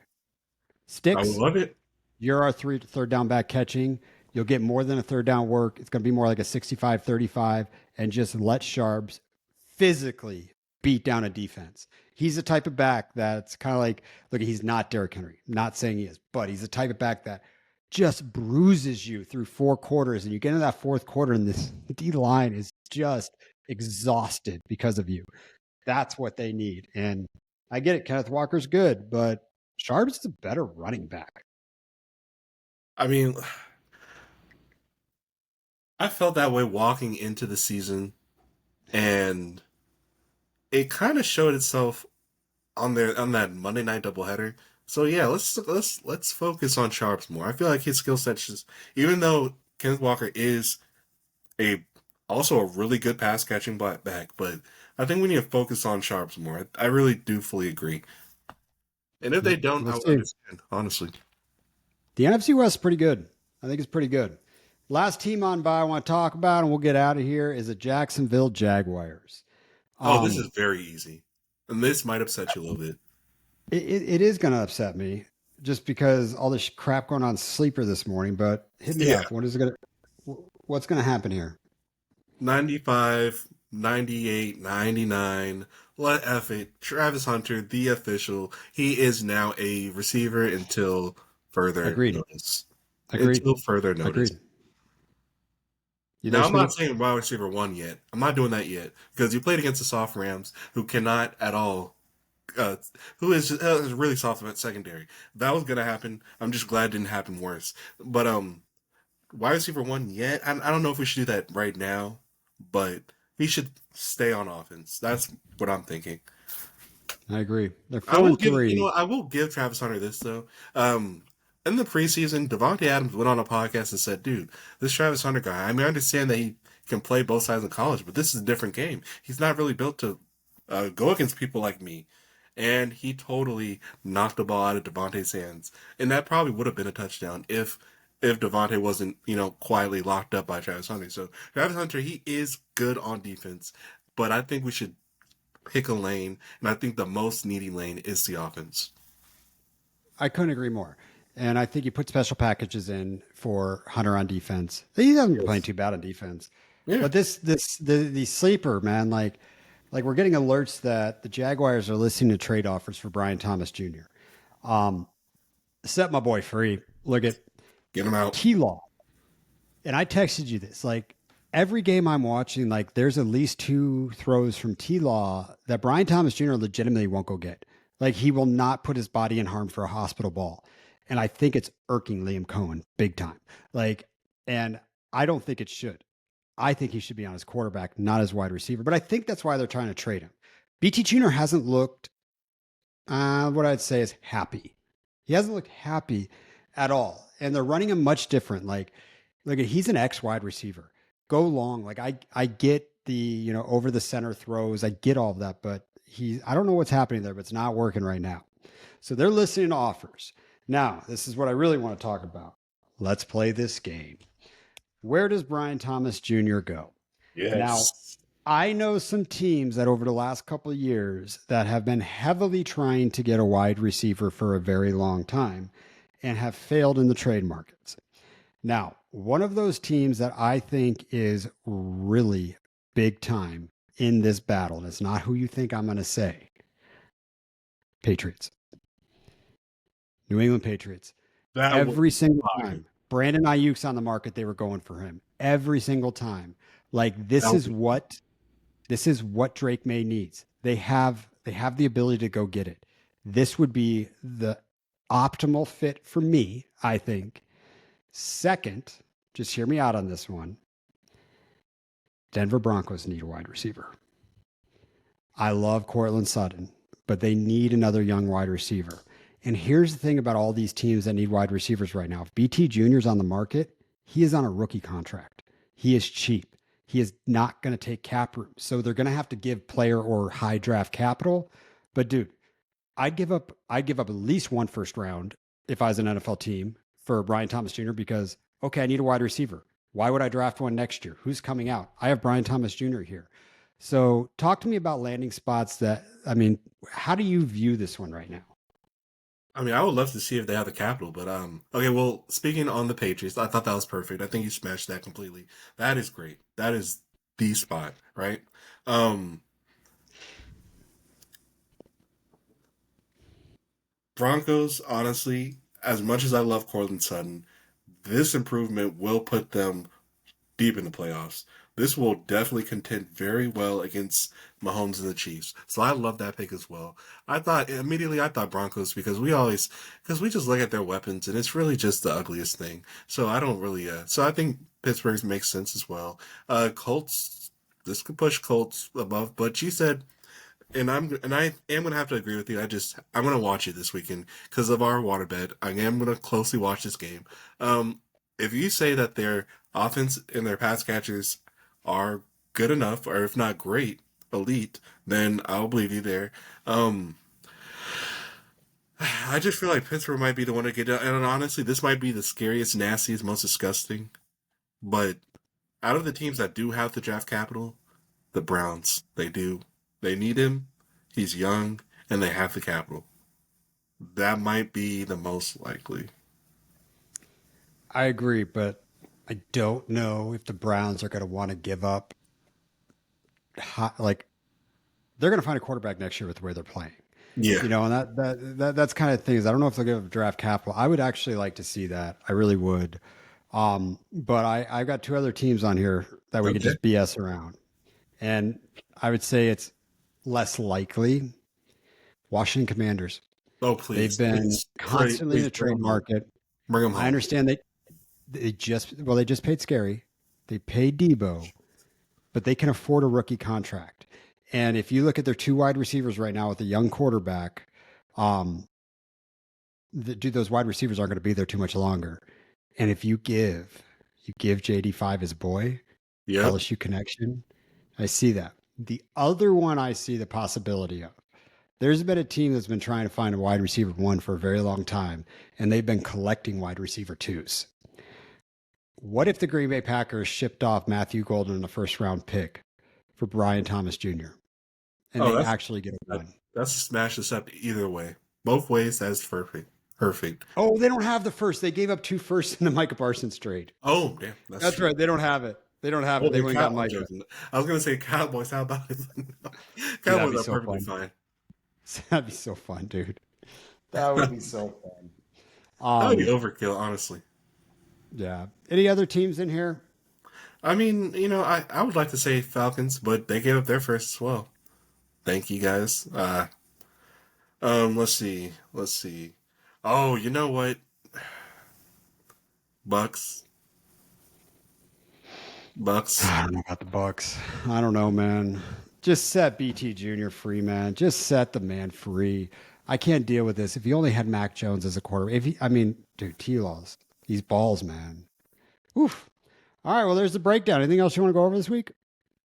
Sticks, love it. you're our third down back catching. You'll get more than a third down work. It's going to be more like a 65-35, and just let Sharps physically beat down a defense. He's the type of back that's kind of like, look, he's not Derrick Henry. Not saying he is, but he's the type of back that just bruises you through 4 quarters, and you get into that fourth quarter, and this D line is just exhausted because of you. That's what they need. And I get it. Kenneth Walker's good, but Sharps is a better running back. I mean, I felt that way walking into the season, and it kind of showed itself on that Monday night doubleheader. So yeah, let's focus on Sharps more. I feel like his skill set just, even though Kenneth Walker is also a really good pass catching back, but I think we need to focus on Sharps more. I really do fully agree. And if they don't, I Let's would see. understand, honestly. The NFC West is pretty good. I think it's pretty good. Last team on by I want to talk about, and we'll get out of here, is the Jacksonville Jaguars. Oh, this is very easy. And this might upset you a little bit. It is going to upset me just because all this crap going on Sleeper this morning. But hit me Yeah. up. What's going to happen here? 95, 98, 99. Let F it. Travis Hunter, the official. He is now a receiver until further Agreed. notice. Agreed. Until further notice. Agreed. You Now, there, I'm not Smitty? saying wide receiver 1 yet. I'm not doing that yet. Because you played against the soft Rams, who cannot at all, who is really soft at secondary. That was going to happen. I'm just glad it didn't happen worse. But wide receiver 1 yet? I don't know if we should do that right now, but he should stay on offense. That's what I'm thinking. I agree. They're I will 4-3. give, I will give Travis Hunter this though. In the preseason, Devontae Adams went on a podcast and said, "Dude, this Travis Hunter guy. I mean, I understand that he can play both sides in college, but this is a different game. He's not really built to go against people like me." And he totally knocked the ball out of Devontae's hands, and that probably would have been a touchdown if Devontae wasn't quietly locked up by Travis Hunter. So Travis Hunter, he is good on defense, but I think we should pick a lane, and I think the most needy lane is the offense. I couldn't agree more. And I think you put special packages in for Hunter on defense. He hasn't been playing too bad on defense. Yeah. But the sleeper, man, like we're getting alerts that the Jaguars are listening to trade offers for Brian Thomas Jr. Set my boy free. Look at Get him out. T-Law. And I texted you this. Like, every game I'm watching, like, there's at least 2 throws from T-Law that Brian Thomas Jr. legitimately won't go get. Like, he will not put his body in harm for a hospital ball. And I think it's irking Liam Cohen big time. Like, and I don't think it should. I think he should be on his quarterback, not his wide receiver. But I think that's why they're trying to trade him. BT Jr. hasn't looked, what I'd say is happy. He hasn't looked happy at all. And they're running him much different. Like, look, he's an X wide receiver. Go long. Like, I get the, over the center throws. I get all of that, but I don't know what's happening there, but it's not working right now. So they're listening to offers. Now, this is what I really want to talk about. Let's play this game. Where does Brian Thomas Jr. go? Yes. Now, I know some teams that over the last couple of years that have been heavily trying to get a wide receiver for a very long time and have failed in the trade markets. Now, one of those teams that I think is really big time in this battle, and it's not who you think I'm going to say, Patriots. New England Patriots. Every single time. Brandon Ayuk's on the market, they were going for him. Every single time. Like, this is what Drake May needs. They have the ability to go get it. This would be the optimal fit for me, I think. Second, just hear me out on this one. Denver Broncos need a wide receiver. I love Courtland Sutton, but they need another young wide receiver. And here's the thing about all these teams that need wide receivers right now. If BT Jr. is on the market, he is on a rookie contract. He is cheap. He is not going to take cap room. So they're going to have to give player or high draft capital. But dude, I'd give up at least 1 first round if I was an NFL team for Brian Thomas Jr. because, okay, I need a wide receiver. Why would I draft one next year? Who's coming out? I have Brian Thomas Jr. here. So talk to me about landing spots that, I mean, how do you view this one right now? I mean, I would love to see if they have the capital, but okay. Well, speaking on the Patriots, I thought that was perfect. I think you smashed that completely. That is great. That is the spot, right? Um, Broncos, honestly, as much as I love Cortland Sutton, this improvement will put them deep in the playoffs. This will definitely contend very well against Mahomes and the Chiefs. So I love that pick as well. I thought Broncos because we just look at their weapons and it's really just the ugliest thing. So I don't really, so I think Pittsburgh's makes sense as well. Colts, this could push Colts above, but you said, I am gonna have to agree with you. I'm gonna watch it this weekend because of our waterbed. I am gonna closely watch this game. If you say that their offense and their pass catchers are good enough, or if not great, elite, then I'll believe you there. Um, I just feel like Pittsburgh might be the one to get it. And honestly, this might be the scariest, nastiest, most disgusting. But out of the teams that do have the draft capital, the Browns, they do. They need him. He's young, and they have the capital. That might be the most likely. I agree, but I don't know if the Browns are going to want to give up. Like, they're going to find a quarterback next year with the way they're playing. Yeah. You know, and that's kind of things. I don't know if they'll give up draft capital. I would actually like to see that. I really would. But I've got two other teams on here that we could Okay. just BS around. And I would say it's less likely. Washington Commanders. Oh, They've please, been please, constantly in the bring trade him home. market. Bring him I home. understand they just paid Scary. They paid Debo, but they can afford a rookie contract. And if you look at their two wide receivers right now with a young quarterback, um, those wide receivers aren't going to be there too much longer. And if you give JD5 his boy, Yep. LSU connection, I see that. The other one I see the possibility of. There's been a team that's been trying to find a wide receiver one for a very long time, and they've been collecting wide receiver twos. What if the Green Bay Packers shipped off Matthew Golden in a first round pick for Brian Thomas Jr. and Oh, they actually get a that, one? that's a smash this up either way. Both ways, that's perfect. Perfect. Oh, they don't have the first. They gave up two firsts in the Micah Parsons trade. Oh, damn, that's That's true. right. They don't have it. They don't have Oh, it. They the went and got I'm Micah. joking. I was gonna say Cowboys. How about it? Dude, that'd Cowboys be are so perfectly fun. fine. That'd be so fun, dude. That would be so fun. That would be overkill, honestly. Yeah. Any other teams in here? I mean, I would like to say Falcons, but they gave up their first as well. Thank you guys. Let's see. Let's see. Oh, you know what? Bucks. Bucks. I don't know about the Bucks. I don't know, man. Just set BT Jr. free, man. Just set the man free. I can't deal with this. If he only had Mac Jones as a quarterback, I mean, dude, T-Laws, these balls, man. Oof. All right, well, there's the breakdown. Anything else you want to go over this week?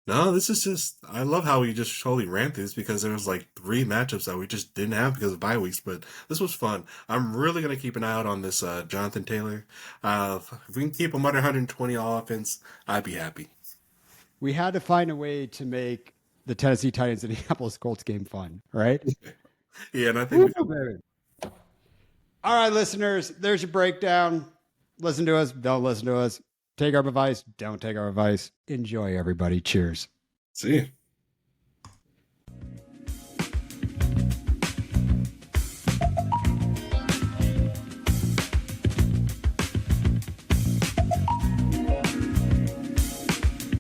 No, this is just. I love how we just totally ran through this because there was like three matchups that we just didn't have because of bye weeks. But this was fun. I'm really gonna keep an eye out on this Jonathan Taylor. If we can keep him under 120 offense, I'd be happy. We had to find a way to make the Tennessee Titans and Indianapolis Colts game fun, right? Yeah, and I think we. Woo, baby. All right, listeners, there's your breakdown. Listen to us, don't listen to us. Take our advice, don't take our advice. Enjoy, everybody. Cheers. See.